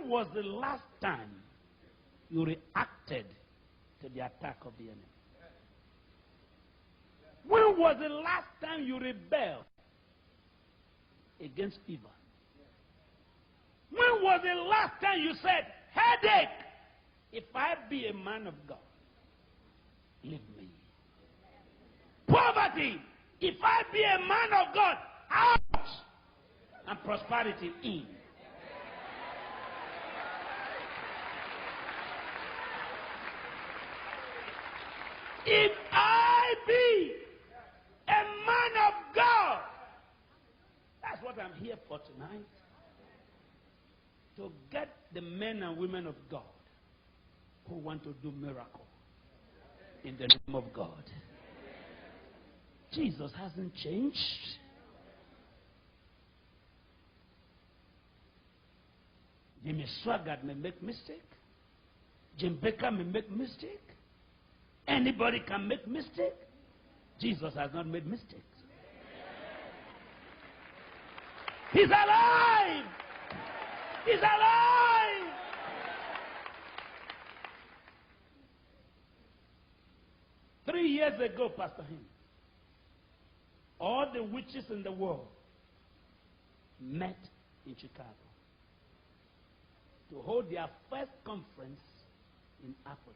When was the last time you reacted to the attack of the enemy? When was the last time you rebelled against evil? When was the last time you said, headache, if I be a man of God, leave me. Poverty, if I be a man of God, out. And prosperity, in. If I be a man of God, that's what I'm here for tonight. To get the men and women of God who want to do miracle in the name of God. Jesus hasn't changed. Jimmy Swaggart may make mistake. Jim Baker may make mistake. Anybody can make mistake. Jesus has not made mistakes. He's alive. He's alive. Three years ago, Pastor Him, all the witches in the world met in Chicago to hold their first conference in Africa.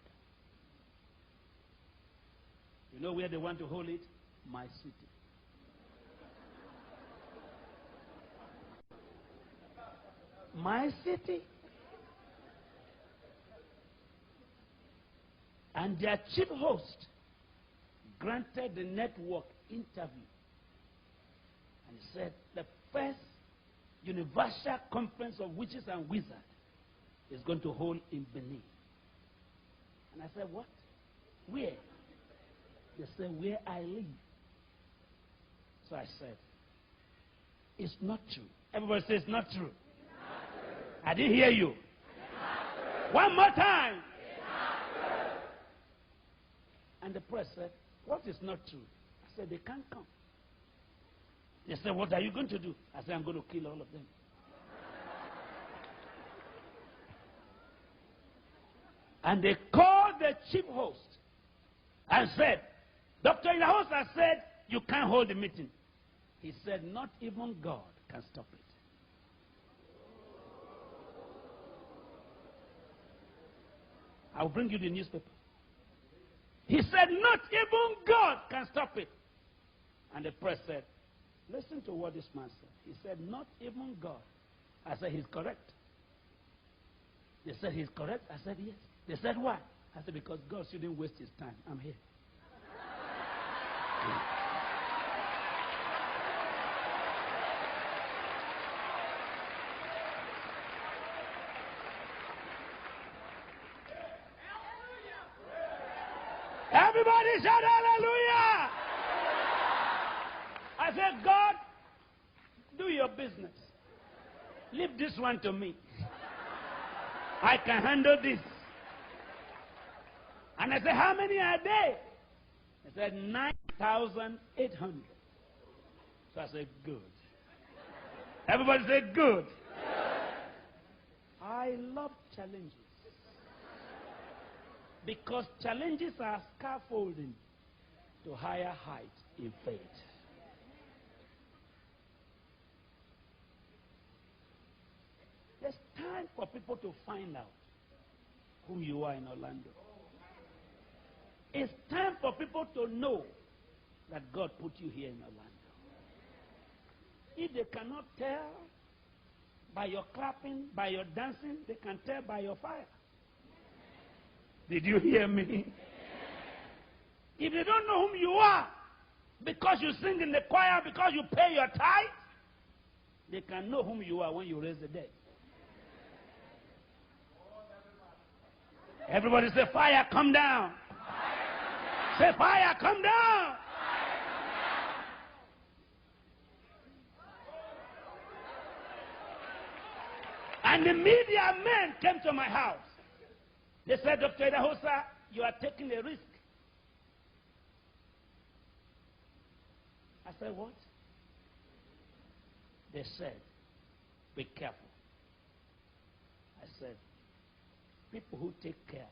You know where they want to hold it? My city. My city. And their chief host granted the network interview. And he said, the first universal conference of witches and wizards is going to hold in Benin. And I said, what? Where? They said, where I live. So I said, it's not true. Everybody says it's not true. It's not true. I didn't hear you. One more time. And the press said, what is not true? I said, they can't come. They said, what are you going to do? I said, I'm going to kill all of them. And they called the chief host and said, Dr. Idahosa said, you can't hold the meeting. He said, not even God can stop it. I'll bring you the newspaper. He said, not even God can stop it. And the press said, listen to what this man said. He said, not even God. I said, he's correct. They said, he's correct. I said, yes. They said, why? I said, because God shouldn't waste his time. I'm here. Everybody shout hallelujah! I said, God, do your business. Leave this one to me. I can handle this. And I said, how many are there? He said, 9,800. So I said, good. Everybody said, good. I love challenges. Because challenges are scaffolding to higher heights in faith. There's time for people to find out who you are in Orlando. It's time for people to know that God put you here in Orlando. If they cannot tell by your clapping, by your dancing, they can tell by your fire. Did you hear me? If they don't know whom you are, because you sing in the choir, because you pay your tithe, they can know whom you are when you raise the dead. Everybody say, fire, come down. Say, fire, come down. And the media men came to my house. They said, Dr. Idahosa, you are taking a risk. I said, what? They said, be careful. I said, people who take care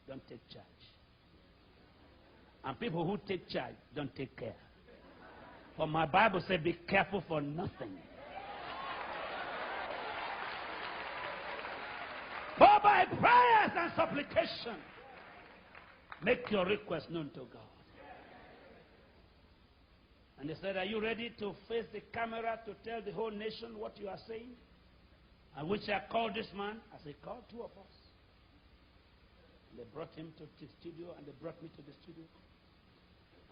don't take charge. And people who take charge don't take care. For my Bible said, be careful for nothing. But by prayers and supplication, make your request known to God. And they said, are you ready to face the camera to tell the whole nation what you are saying? And which I called this man. I said, call two of us. And they brought him to the studio, and they brought me to the studio.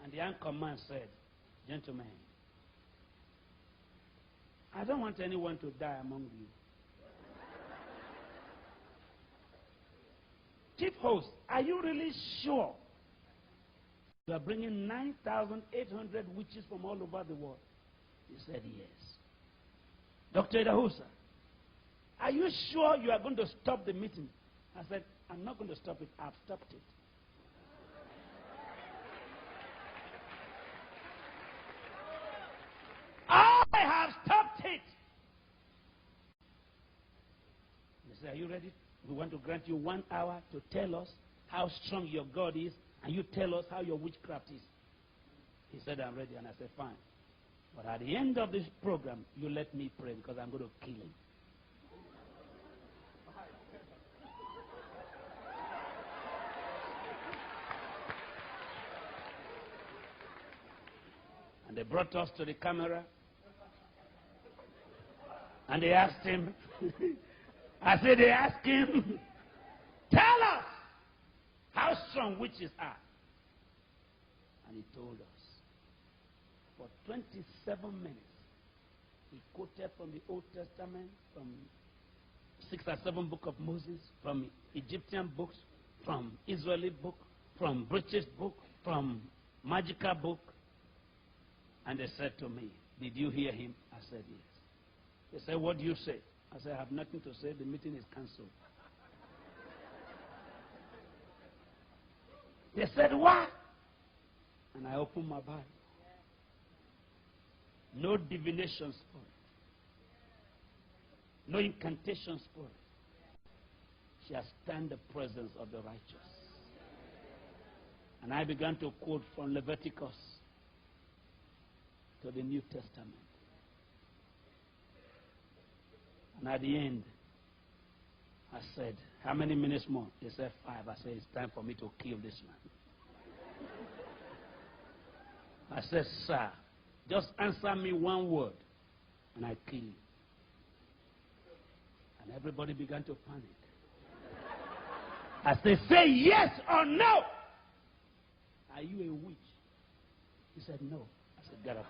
And the anchor man said, gentlemen, I don't want anyone to die among you. Chief host, are you really sure you are bringing 9,800 witches from all over the world? He said, yes. Dr. Idahosa, are you sure you are going to stop the meeting? I said, I'm not going to stop it. I've stopped it. I have stopped it. He said, are you ready? We want to grant you 1 hour to tell us how strong your God is, and you tell us how your witchcraft is. He said, I'm ready. And I said, fine. But at the end of this program, you let me pray, because I'm going to kill him. And they brought us to the camera. And they asked him, I said, they asked him, tell us how strong witches are. And he told us. For 27 minutes, he quoted from the Old Testament, from 6 or 7 books of Moses, from Egyptian books, from Israeli book, from British book, from magical book. And they said to me, did you hear him? I said, yes. They said, what do you say? I said, I have nothing to say. The meeting is cancelled. They said, what? And I opened my Bible. No divination spirit. No incantation spirit shall stand the presence of the righteous. And I began to quote from Leviticus to the New Testament. And at the end, I said, how many minutes more? They said 5. I said, it's time for me to kill this man. I said, sir, just answer me one word, and I kill you. And everybody began to panic. I said, say yes or no. Are you a witch? He said, no. I said, get up.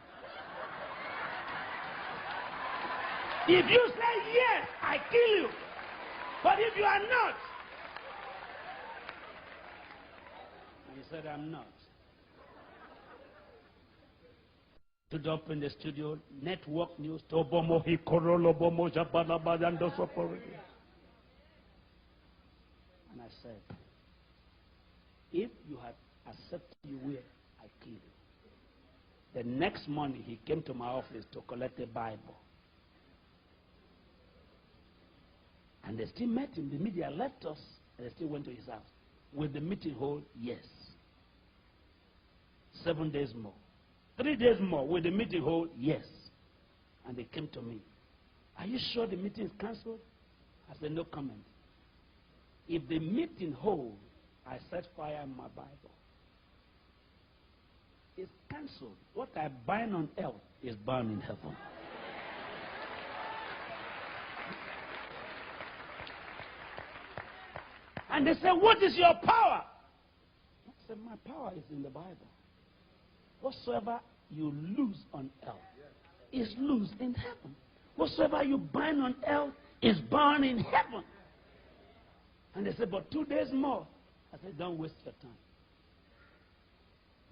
If you say yes, I kill you. But if you are not, and he said, I'm not. Stood up in the studio, network news, and I said, if you had accepted you will, I kill you. The next morning, he came to my office to collect a Bible. And they still met him. The media left us, and they still went to his house. Will the meeting hold? Yes. 7 days more. 3 days more. Will the meeting hold? Yes. And they came to me. Are you sure the meeting is cancelled? I said, no comment. If the meeting holds, I set fire in my Bible. It's cancelled. What I bind on earth is bound in heaven. And they said, what is your power? I said, my power is in the Bible. Whatsoever you lose on earth is loose in heaven. Whatsoever you bind on earth is bound in heaven. And they said, but 2 days more. I said, don't waste your time.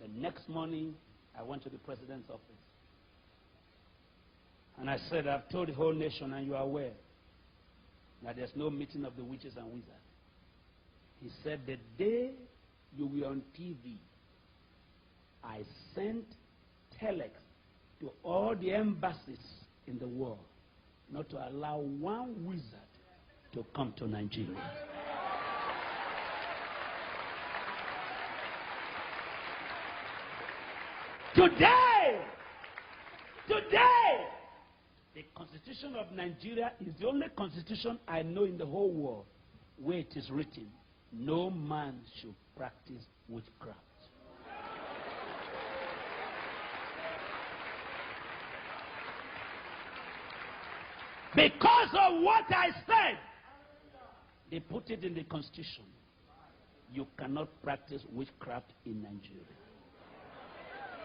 The next morning, I went to the president's office. And I said, I've told the whole nation, and you are aware, that there's no meeting of the witches and wizards. He said, the day you were on TV, I sent telex to all the embassies in the world not to allow one wizard to come to Nigeria. Today, the Constitution of Nigeria is the only constitution I know in the whole world where it is written, no man should practice witchcraft. Because of what I said, they put it in the Constitution. You cannot practice witchcraft in Nigeria.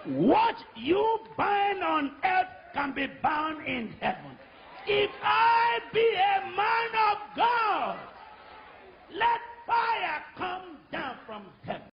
What you bind on earth can be bound in heaven. If I be a man of God, let fire come down from heaven.